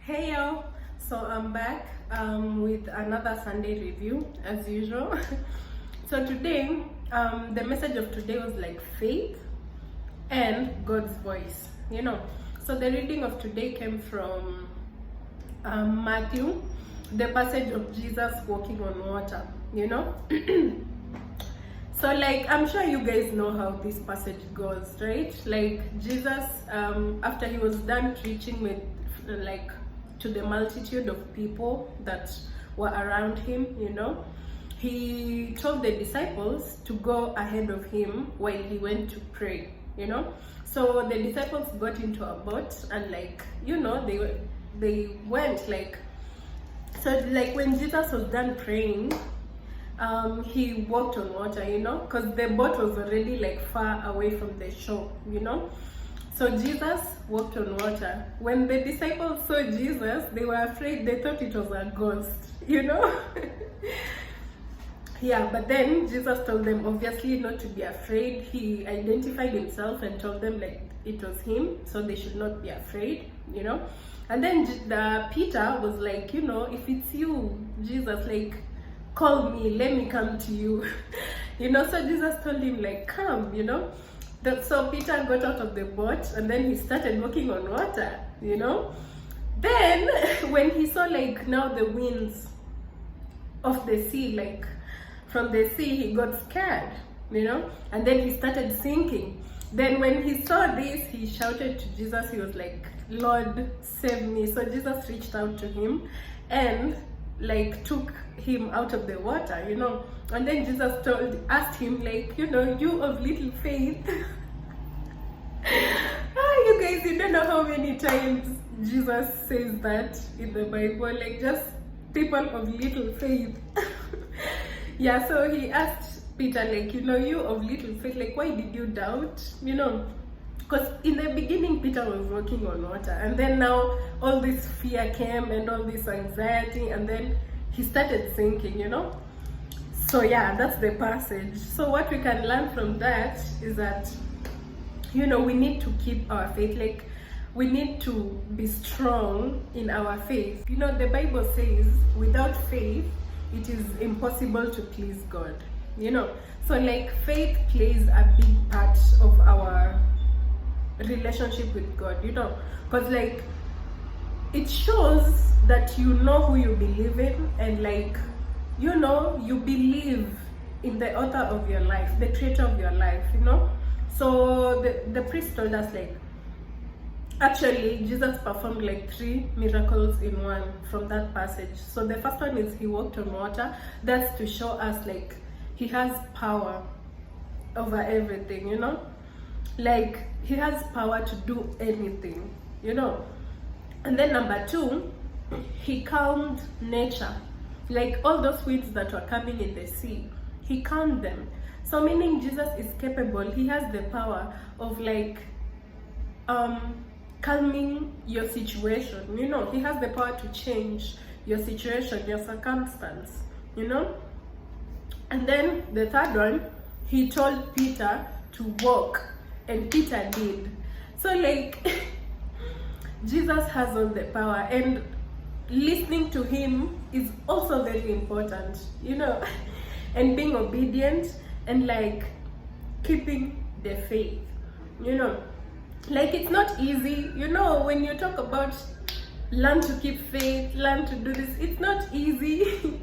Hey yo, so I'm back with another Sunday review as usual. So today, the message of today was like faith and God's voice, you know. So the reading of today came from Matthew, the passage of Jesus walking on water, you know. So like I'm sure you guys know how this passage goes, right? Like Jesus, after he was done preaching with like to the multitude of people that were around him, you know, he told the disciples to go ahead of him while he went to pray, you know. So the disciples got into a boat and like, you know, they went like, so like when Jesus was done praying, he walked on water, you know, because the boat was already like far away from the shore, you know. So Jesus walked on water. When the disciples saw Jesus, they were afraid. They thought it was a ghost, you know. Yeah, but then Jesus told them obviously not to be afraid. He identified himself and told them like it was him, so they should not be afraid, you know. And then Peter was like, you know, if it's you, Jesus, like call me, let me come to you. You know, so Jesus told him like, come, you know. So Peter got out of the boat and then he started walking on water, you know. Then when he saw like now the winds of the sea, like from the sea, he got scared, you know, and then he started sinking. Then when he saw this, he shouted to Jesus. He was like, Lord, save me. So Jesus reached out to him and like took him out of the water, you know. And then Jesus asked him like, you know, you of little faith. You guys, you don't know how many times Jesus says that in the Bible, like just people of little faith. Yeah, so he asked Peter like, you know, you of little faith, like why did you doubt, you know? Because in the beginning Peter was walking on water, and then now all this fear came and all this anxiety, and then he started sinking, you know. So yeah, that's the passage. So what we can learn from that is that, you know, we need to keep our faith. Like we need to be strong in our faith. You know, the Bible says without faith it is impossible to please God, you know. So like faith plays a big part of our relationship with God, you know, because like it shows that you know who you believe in, and like, you know, you believe in the author of your life, the creator of your life, you know. So the priest told us like, actually Jesus performed like 3 miracles in one from that passage. So the first one is he walked on water. That's to show us like he has power over everything, you know, like he has power to do anything, you know. And then number 2, he calmed nature, like all those winds that were coming in the sea, he calmed them. So meaning Jesus is capable, he has the power of like calming your situation, you know. He has the power to change your situation, your circumstance, you know. And then the third one, he told Peter to walk, and Peter did. So like Jesus has all the power, and listening to him is also very important, you know. And being obedient and like keeping the faith, you know. Like it's not easy, you know, when you talk about learn to keep faith, learn to do this, it's not easy.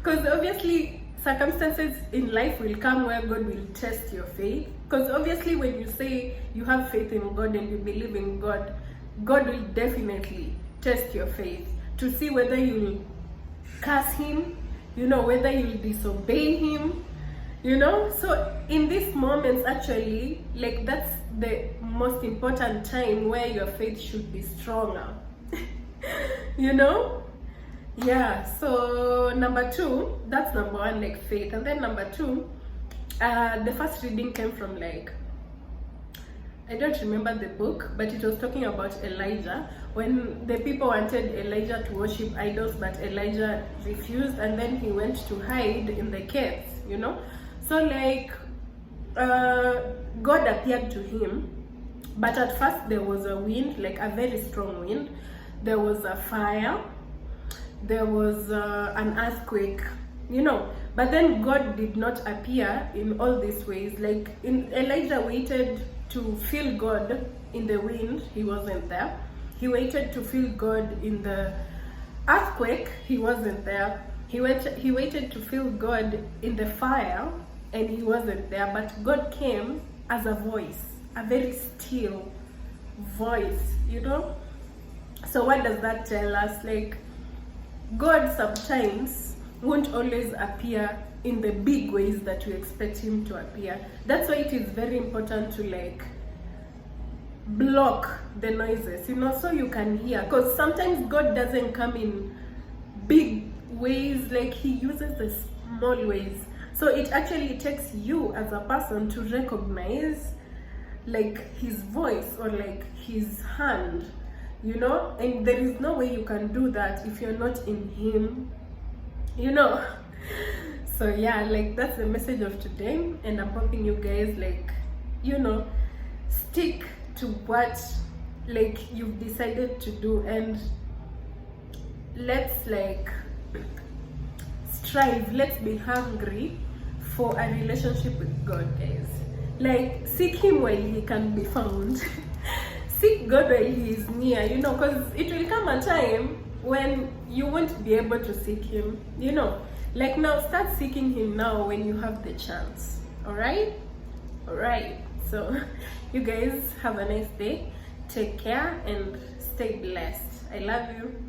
Because obviously circumstances in life will come where God will test your faith. Because obviously when you say you have faith in God and you believe in God, God will definitely test your faith to see whether you'll curse him, you know, whether you'll disobey him, you know. So in these moments, actually, like that's the most important time where your faith should be stronger. You know. Yeah, so number 2, that's number 1, like faith. And then number 2, the first reading came from like, I don't remember the book, but it was talking about Elijah, when the people wanted Elijah to worship idols, but Elijah refused, and then he went to hide in the caves, you know. So like God appeared to him, but at first there was a wind, like a very strong wind. there was a fire, there was an earthquake, you know. But then God did not appear in all these ways. Like Elijah waited to feel God in the wind, he wasn't there. He waited to feel God in the earthquake, he wasn't there. He waited to feel God in the fire, and he wasn't there. But God came as a voice, a very still voice, you know. So what does that tell us? Like, God sometimes won't always appear in the big ways that we expect him to appear. That's why it is very important to like block the noises, you know, so you can hear. Because sometimes God doesn't come in big ways, like he uses the small ways. So it actually takes you as a person to recognize like his voice or like his hand, you know. And there is no way you can do that if you're not in him, you know. So yeah, like that's the message of today, and I'm hoping you guys like, you know, stick to what like you've decided to do, and let's like strive, let's be hungry for a relationship with God, guys. Like, seek him while he can be found. Seek God while he is near, you know, because it will come a time when you won't be able to seek him, you know. Like, now start seeking him now when you have the chance. All right, so you guys have a nice day, take care and stay blessed. I love you.